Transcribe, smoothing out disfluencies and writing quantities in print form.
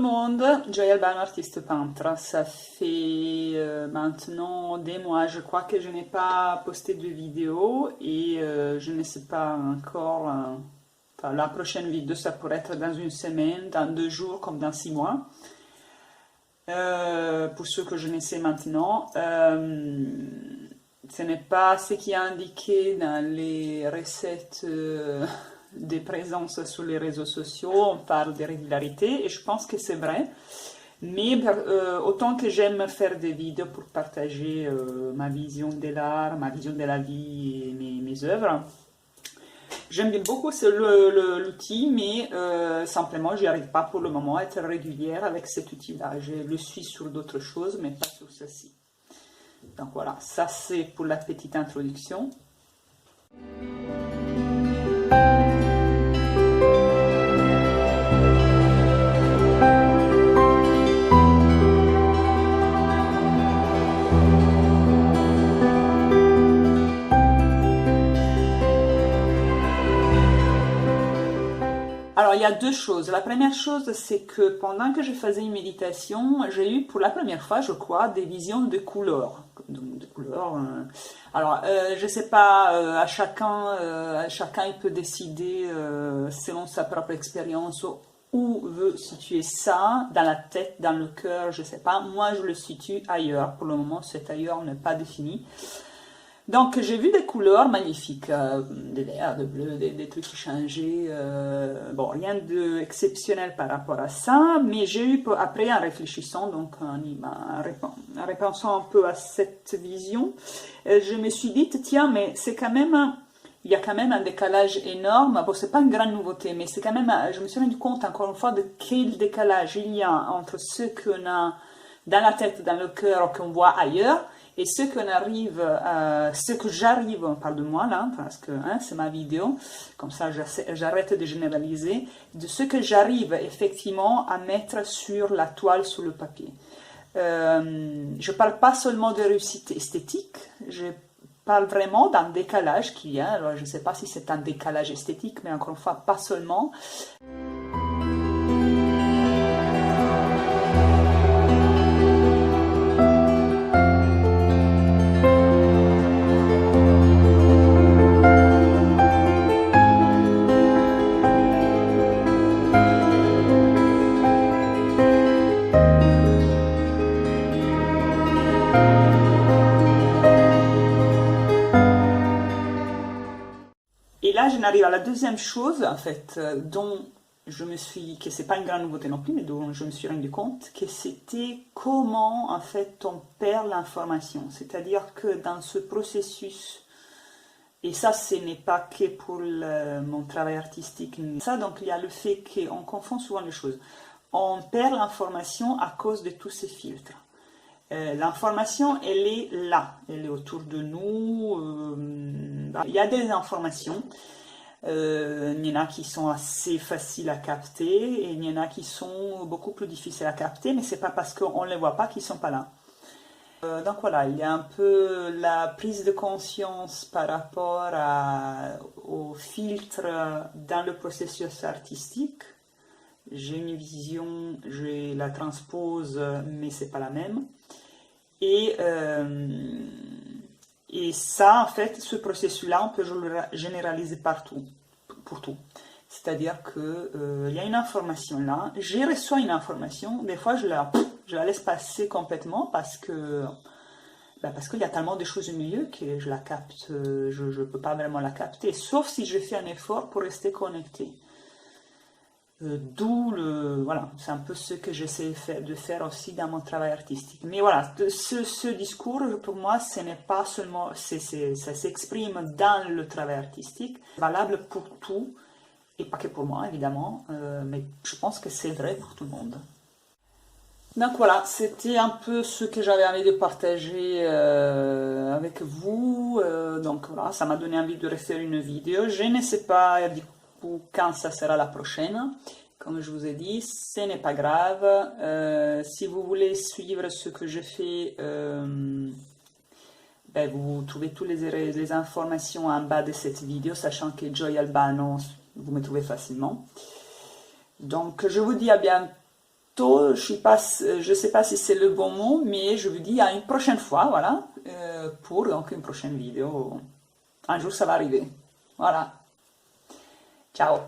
monde, Joy Albano, artiste peintre. Ça fait maintenant des mois, je crois que je n'ai pas posté de vidéo et je ne sais pas encore. Enfin, la prochaine vidéo, ça pourrait être dans une semaine, dans 2 jours, comme dans 6 mois. Pour ceux que je ne sais maintenant. Ce n'est pas ce qui est indiqué dans les recettes des présences sur les réseaux sociaux. On parle de régularité et je pense que c'est vrai. Mais autant que j'aime faire des vidéos pour partager ma vision de l'art, ma vision de la vie et mes œuvres, j'aime bien beaucoup l'outil, mais simplement, je n'y arrive pas pour le moment à être régulière avec cet outil-là. Je le suis sur d'autres choses, mais pas sur ceci. Donc voilà, ça c'est pour la petite introduction. Alors, il y a 2 choses. La première chose, c'est que pendant que je faisais une méditation, j'ai eu pour la première fois, je crois, des visions de couleurs. Alors, je ne sais pas, chacun il peut décider, selon sa propre expérience, où veut situer ça, dans la tête, dans le cœur, je ne sais pas. Moi, je le situe ailleurs. Pour le moment, cet ailleurs n'est pas défini. Donc j'ai vu des couleurs magnifiques, des verts, des bleus, des trucs qui changeaient, bon rien d'exceptionnel par rapport à ça, mais j'ai eu après en réfléchissant, donc en repensant un peu à cette vision, je me suis dit tiens mais c'est quand même, il y a quand même un décalage énorme, bon c'est pas une grande nouveauté, mais c'est quand même, je me suis rendu compte encore une fois de quel décalage il y a entre ce qu'on a dans la tête, dans le cœur, qu'on voit ailleurs, et ce que j'arrive, on parle de moi là, parce que hein, c'est ma vidéo, comme ça j'arrête de généraliser, de ce que j'arrive effectivement à mettre sur la toile, sur le papier. Je ne parle pas seulement de réussite esthétique, je parle vraiment d'un décalage qu'il y a. Alors je ne sais pas si c'est un décalage esthétique, mais encore une fois, pas seulement. Et là, j'en arrive à la deuxième chose, en fait, que c'est pas une grande nouveauté non plus, mais dont je me suis rendu compte, que c'était comment, en fait, on perd l'information. C'est-à-dire que dans ce processus, et ça, ce n'est pas que pour mon travail artistique, ça, donc il y a le fait qu'on confond souvent les choses. On perd l'information à cause de tous ces filtres. L'information, elle est là, elle est autour de nous. Il y a des informations, il y en a qui sont assez faciles à capter et il y en a qui sont beaucoup plus difficiles à capter, mais c'est pas parce qu'on ne les voit pas qu'ils ne sont pas là. Donc voilà, il y a un peu la prise de conscience par rapport aux filtres dans le processus artistique. J'ai une vision, je la transpose, mais c'est pas la même. Et ça, en fait, ce processus-là, on peut le généraliser partout, pour tout. C'est-à-dire qu'il y a une information là, je reçois une information, des fois je la laisse passer complètement parce qu'il y a tellement de choses au milieu que je la capte, je ne peux pas vraiment la capter, sauf si je fais un effort pour rester connecté. Voilà, c'est un peu ce que j'essaie de faire aussi dans mon travail artistique. Mais voilà, ce discours, pour moi, ce n'est pas seulement, ça s'exprime dans le travail artistique, valable pour tout, et pas que pour moi, évidemment, mais je pense que c'est vrai pour tout le monde. Donc voilà, c'était un peu ce que j'avais envie de partager avec vous. Donc voilà, ça m'a donné envie de refaire une vidéo. Je ne sais pas du coup quand ça sera la prochaine. Comme je vous ai dit, ce n'est pas grave. Si vous voulez suivre ce que je fais, vous trouvez toutes les informations en bas de cette vidéo, sachant que Joy Albano, vous me trouvez facilement. Donc je vous dis à bientôt. tôt, je sais pas si c'est le bon mot, mais je vous dis à une prochaine fois, voilà, pour donc une prochaine vidéo. Un jour ça va arriver. Voilà. Ciao.